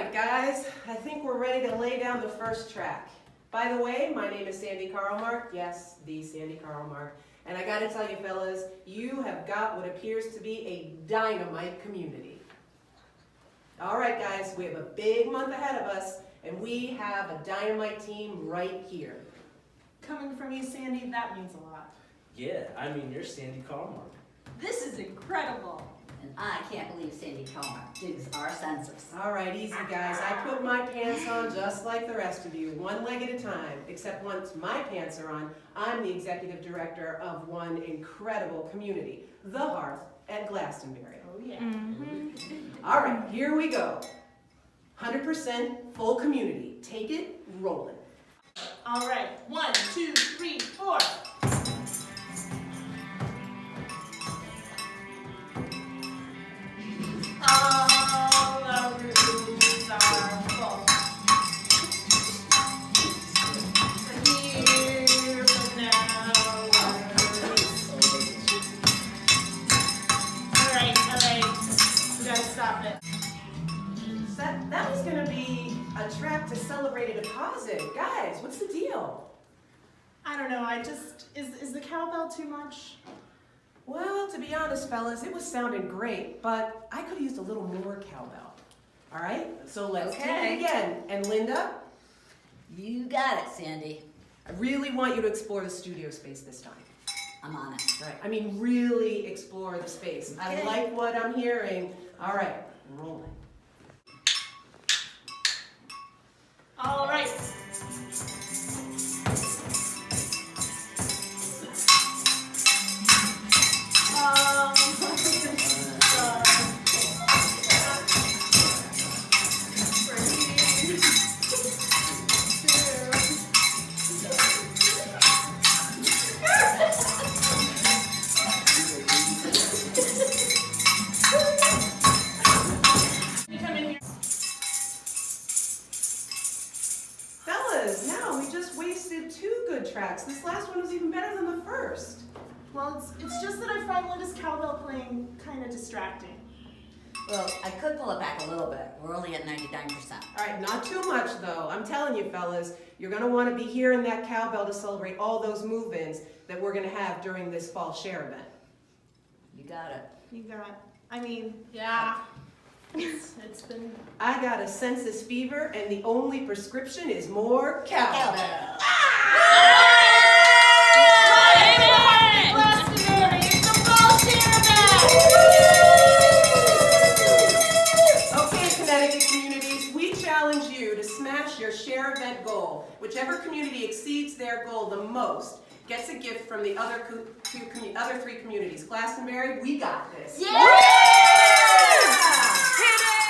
right, guys, I think we're ready to lay down the first track. By the way, my name is Sandy Carlmark. Yes, the Sandy Carlmark. And I gotta tell you fellas, you have got what appears to be a dynamite community. All right, guys, we have a big month ahead of us, and we have a dynamite team right here. Coming from you, Sandy, that means a lot. Yeah, I mean, you're Sandy Carlmark. This is incredible. And I can't believe Sandy Carlmark digs our census. All right, easy guys. I put my pants on just like the rest of you, one leg at a time. Except once my pants are on, I'm the executive director of one incredible community, The Hearth at Glastonbury. Oh, yeah. All right, here we go. 100% full community. Take it, roll it. All right. 1, 2, 3, 4. All the rooms are full. Here but now. All right. You guys stop it. That was gonna be a track to celebrate a deposit. Guys, what's the deal? I don't know. Is the cowbell too much? Well, to be honest, fellas, it was sounding great, but I could have used a little more cowbell. All right, so let's take Okay. it again. And Linda, You got it, Sandy. I really want you to explore the studio space this time. I'm on it. Right, I mean really explore the space. I Okay. like what I'm hearing. All right, rolling. All right. Fellas, now we just wasted 2 good tracks. This last one was even better than the first. Well, it's just that I find Linda's cowbell playing kind of distracting. Well, I could pull it back a little bit. We're only at 99%. All right, not too much though. I'm telling you fellas, you're gonna wanna be hearing that cowbell to celebrate all those move-ins that we're gonna have during this fall share event. You got it. You got, I mean, yeah. It's been. I got a census fever and the only prescription is more cowbell. Cowbell. Okay, Connecticut communities, we challenge you to smash your share event goal. Whichever community exceeds their goal the most gets a gift from the other 3 communities. Glastonbury, we got this. Yeah! Hit it!